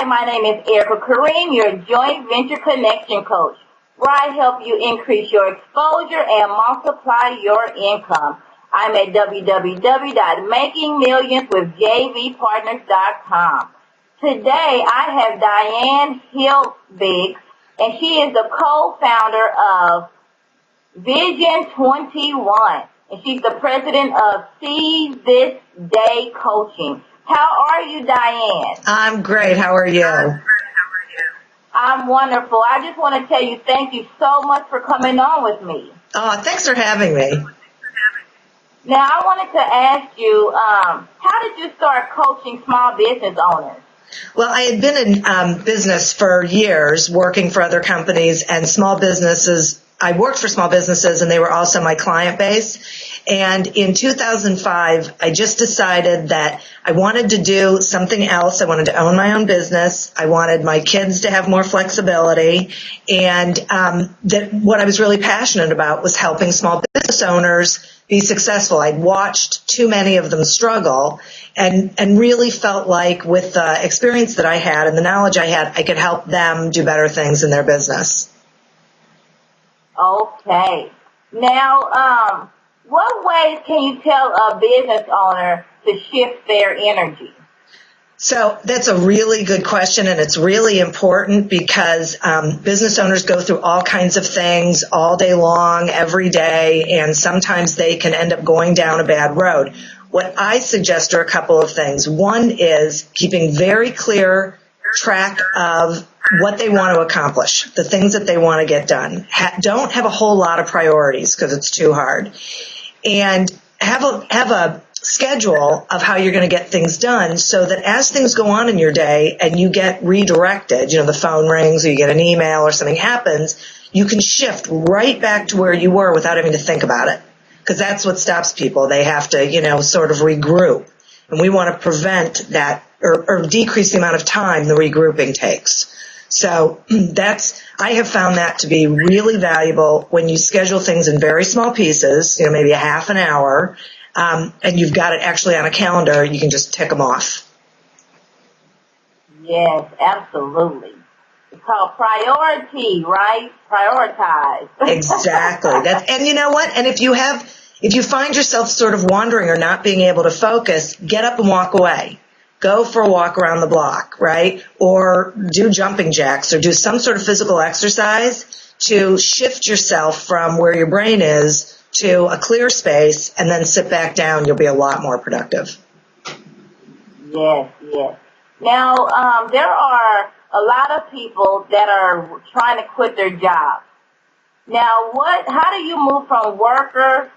Hi, my name is Aerica Karriem, your Joint Venture Connection Coach, where I help you increase your exposure and multiply your income. I'm at www.makingmillionswithjvpartners.com. Today, I have Diane Helbig, and she is the co-founder of Vision 21, and she's the president of See This Day Coaching. How are you, Diane? I'm great. How are you? I'm wonderful. I just want to tell you thank you so much for coming on with me. Oh, thanks for having me. Now, I wanted to ask you, how did you start coaching small business owners? Well, I had been in business for years, working for other companies and small businesses. I worked for small businesses, and they were also my client base. And in 2005, I just decided that I wanted to do something else. I wanted to own my own business. I wanted my kids to have more flexibility. And that what I was really passionate about was helping small business owners be successful. I'd watched too many of them struggle and really felt like with the experience that I had and the knowledge I had, I could help them do better things in their business. Okay. Now, what ways can you tell a business owner to shift their energy? So that's a really good question, and it's really important because business owners go through all kinds of things all day long, every day, and sometimes they can end up going down a bad road. What I suggest are a couple of things. One is keeping very clear track of what they want to accomplish, the things that they want to get done. Don't have a whole lot of priorities because it's too hard. And have a schedule of how you're going to get things done so that as things go on in your day and you get redirected, the phone rings or you get an email or something happens, you can shift right back to where you were without having to think about it. Because that's what stops people. They have to, sort of regroup. And we want to prevent that or decrease the amount of time the regrouping takes. So I have found that to be really valuable when you schedule things in very small pieces, maybe a half an hour, and you've got it actually on a calendar, you can just tick them off. Yes, absolutely. It's called priority, right? Prioritize. Exactly. And you know what? And if you find yourself sort of wandering or not being able to focus, get up and walk away. Go for a walk around the block, right? Or do jumping jacks or do some sort of physical exercise to shift yourself from where your brain is to a clear space and then sit back down. You'll be a lot more productive. Yes. Now, there are a lot of people that are trying to quit their jobs. Now, how do you move from worker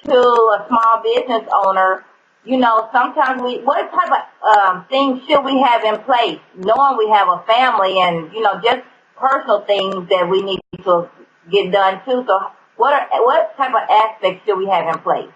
to a small business owner? Sometimes what type of things should we have in place, knowing we have a family and, just personal things that we need to get done too. So what type of aspects should we have in place?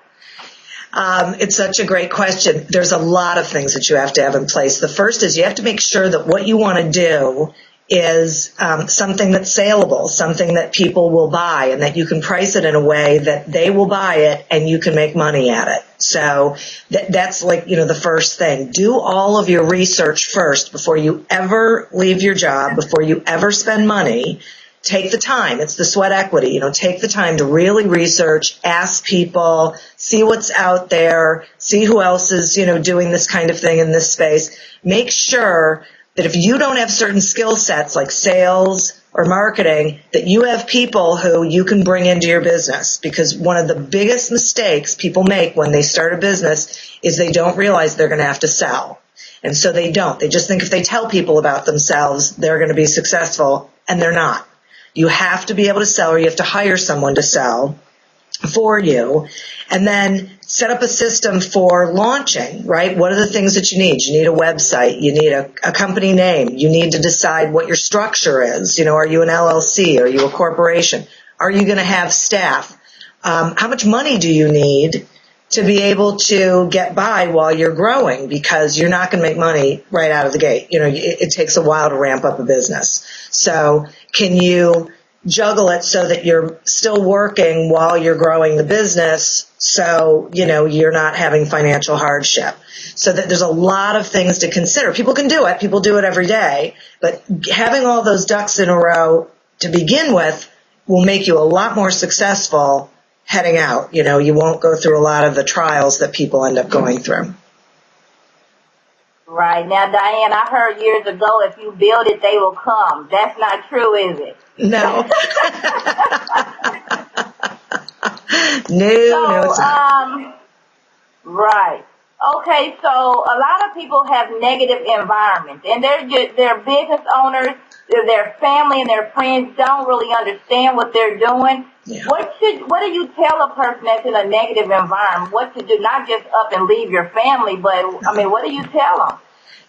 It's such a great question. There's a lot of things that you have to have in place. The first is you have to make sure that what you want to do is something that's saleable, something that people will buy, and that you can price it in a way that they will buy it and you can make money at it. So that's like, the first thing. Do all of your research first before you ever leave your job, before you ever spend money. Take the time. It's the sweat equity. Take the time to really research, ask people, see what's out there, see who else is, doing this kind of thing in this space. Make sure that if you don't have certain skill sets like sales or marketing, that you have people who you can bring into your business. Because one of the biggest mistakes people make when they start a business is they don't realize they're going to have to sell. And so they don't. They just think if they tell people about themselves, they're going to be successful, and they're not. You have to be able to sell, or you have to hire someone to sell for you, and then set up a system for launching, right? What are the things that you need? You need a website. You need a company name. You need to decide what your structure is. Are you an LLC? Are you a corporation? Are you going to have staff? How much money do you need to be able to get by while you're growing? Because you're not going to make money right out of the gate. It takes a while to ramp up a business. So can you juggle it so that you're still working while you're growing the business so, you're not having financial hardship? So that there's a lot of things to consider. People can do it. People do it every day. But having all those ducks in a row to begin with will make you a lot more successful heading out. You know, you won't go through a lot of the trials that people end up going through. Right. Now, Diane, I heard years ago, if you build it, they will come. That's not true, is it? No. No, it's not. Right. Okay, so a lot of people have negative environments, and they're business owners, their family and their friends don't really understand what they're doing. Yeah. What do you tell a person that's in a negative environment what to do? Not just up and leave your family, but I mean, what do you tell them?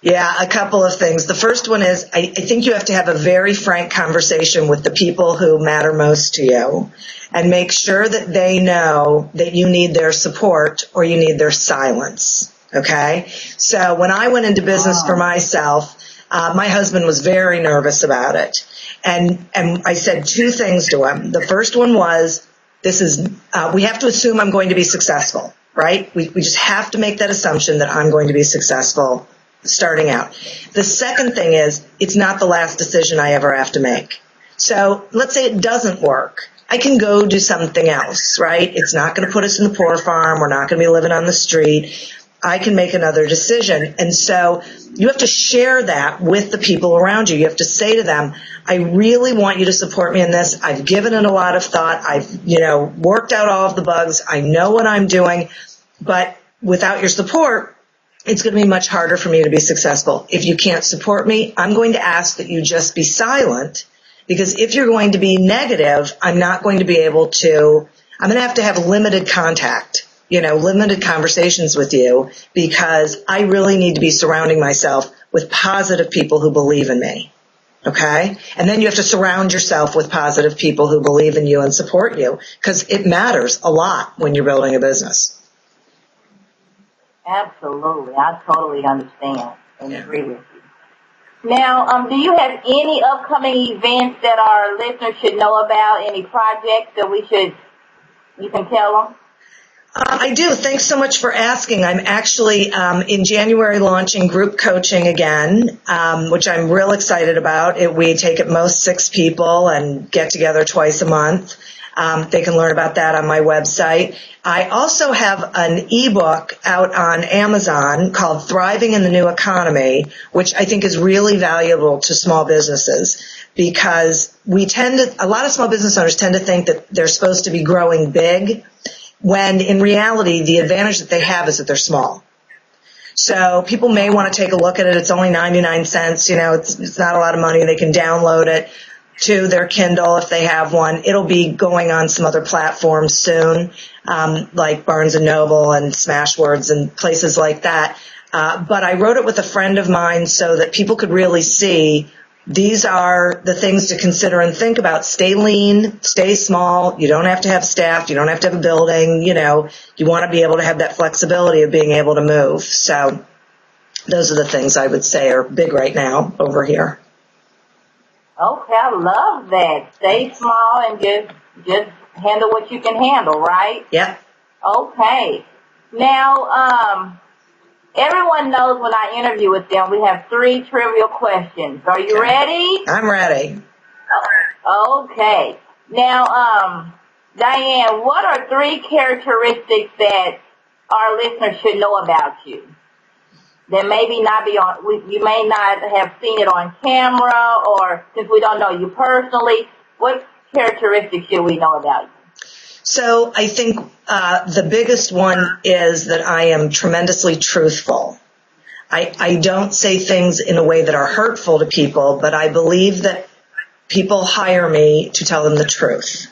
Yeah, a couple of things. The first one is I think you have to have a very frank conversation with the people who matter most to you and make sure that they know that you need their support or you need their silence. Okay? So when I went into business for myself, my husband was very nervous about it. And I said two things to him. The first one was, we have to assume I'm going to be successful, right? We just have to make that assumption that I'm going to be successful starting out. The second thing is, it's not the last decision I ever have to make. So let's say it doesn't work. I can go do something else, right? It's not going to put us in the poor farm. We're not going to be living on the street. I can make another decision. And so you have to share that with the people around you. You have to say to them, I really want you to support me in this. I've given it a lot of thought. I've, worked out all of the bugs. I know what I'm doing. But without your support, it's going to be much harder for me to be successful. If you can't support me, I'm going to ask that you just be silent, because if you're going to be negative, I'm not going to be able to, I'm going to have limited contact, limited conversations with you, because I really need to be surrounding myself with positive people who believe in me. Okay? And then you have to surround yourself with positive people who believe in you and support you, because it matters a lot when you're building a business. Absolutely. I totally understand and agree with you. Now, do you have any upcoming events that our listeners should know about, any projects that you can tell them? I do. Thanks so much for asking. I'm actually in January launching group coaching again, which I'm real excited about. We take at most 6 people and get together twice a month. They can learn about that on my website. I also have an ebook out on Amazon called Thriving in the New Economy, which I think is really valuable to small businesses, because a lot of small business owners tend to think that they're supposed to be growing big, when in reality the advantage that they have is that they're small. So people may want to take a look at it. It's only 99 cents. It's not a lot of money. They can download it to their Kindle if they have one. It'll be going on some other platforms soon, like Barnes & Noble and Smashwords and places like that. But I wrote it with a friend of mine so that people could really see these are the things to consider and think about. Stay lean, stay small. You don't have to have staff. You don't have to have a building. You want to be able to have that flexibility of being able to move. So those are the things I would say are big right now over here. Okay, I love that. Stay small and just handle what you can handle, right? Yep. Okay. Now, everyone knows when I interview with them, we have 3 trivial questions. Are you ready? I'm ready. Okay. Now, Diane, what are 3 characteristics that our listeners should know about you? That maybe not be you may not have seen it on camera, or since we don't know you personally, what characteristics should we know about you? So I think the biggest one is that I am tremendously truthful. I don't say things in a way that are hurtful to people, but I believe that people hire me to tell them the truth.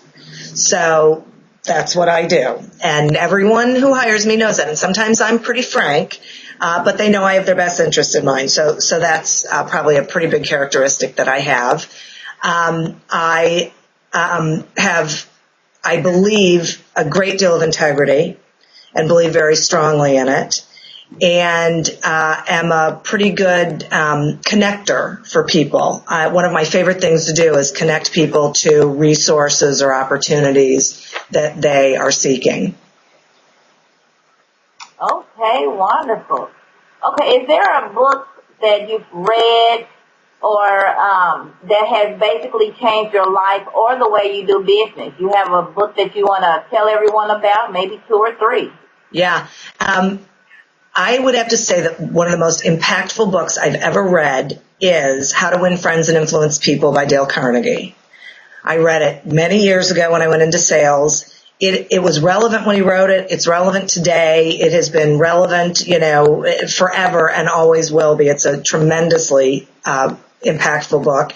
So that's what I do. And everyone who hires me knows that. And sometimes I'm pretty frank, but they know I have their best interest in mind. So that's probably a pretty big characteristic that I have. I believe a great deal of integrity and believe very strongly in it, and am a pretty good connector for people. One of my favorite things to do is connect people to resources or opportunities that they are seeking. Okay, wonderful. Okay, is there a book that you've read or that has basically changed your life or the way you do business? You have a book that you want to tell everyone about, maybe 2 or 3. Yeah. I would have to say that one of the most impactful books I've ever read is How to Win Friends and Influence People by Dale Carnegie. I read it many years ago when I went into sales. It was relevant when he wrote it. It's relevant today. It has been relevant, forever and always will be. It's a tremendously impactful book.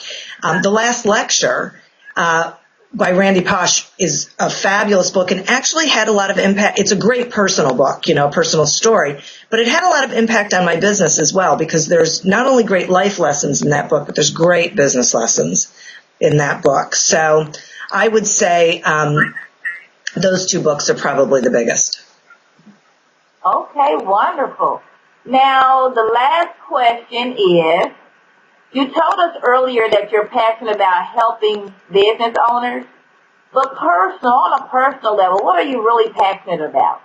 The Last Lecture by Randy Pausch is a fabulous book and actually had a lot of impact. It's a great personal book, personal story, but it had a lot of impact on my business as well because there's not only great life lessons in that book, but there's great business lessons in that book. So I would say those 2 books are probably the biggest. Okay, wonderful. Now, the last question is, you told us earlier that you're passionate about helping business owners, but on a personal level, what are you really passionate about?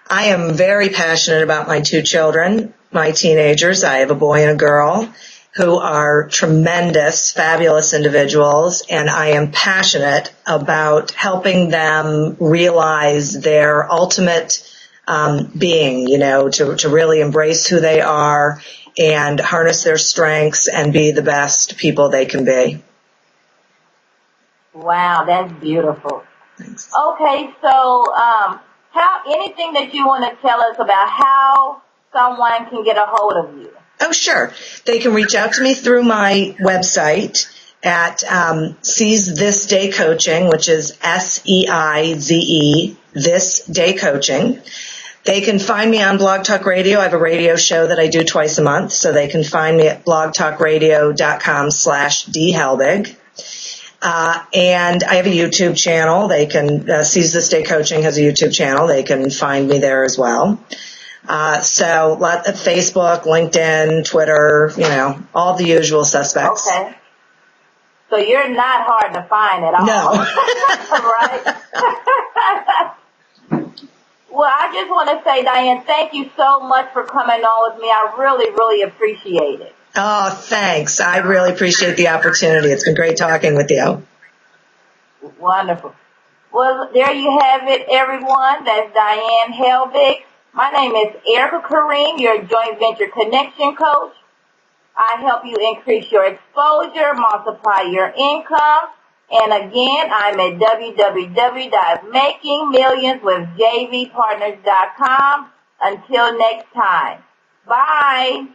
I am very passionate about my 2 children, my teenagers. I have a boy and a girl who are tremendous, fabulous individuals, and I am passionate about helping them realize their ultimate being, to really embrace who they are and harness their strengths and be the best people they can be. Wow, that's beautiful. Thanks. Okay, so anything that you want to tell us about how someone can get a hold of you? Oh, sure. They can reach out to me through my website at Seize This Day Coaching, which is SEIZE, This Day Coaching. They can find me on Blog Talk Radio. I have a radio show that I do twice a month, so they can find me at blogtalkradio.com/dhelbig. And I have a YouTube channel. They can, Seize This Day Coaching has a YouTube channel. They can find me there as well. So Facebook, LinkedIn, Twitter, all the usual suspects. Okay. So you're not hard to find at all. No. Right? Well, I just want to say, Diane, thank you so much for coming on with me. I really, really appreciate it. Oh, thanks. I really appreciate the opportunity. It's been great talking with you. Wonderful. Well, there you have it, everyone. That's Diane Helbig. My name is Aerica Karriem, your joint venture connection coach. I help you increase your exposure, multiply your income. And again, I'm at www.makingmillionswithjvpartners.com. Until next time. Bye.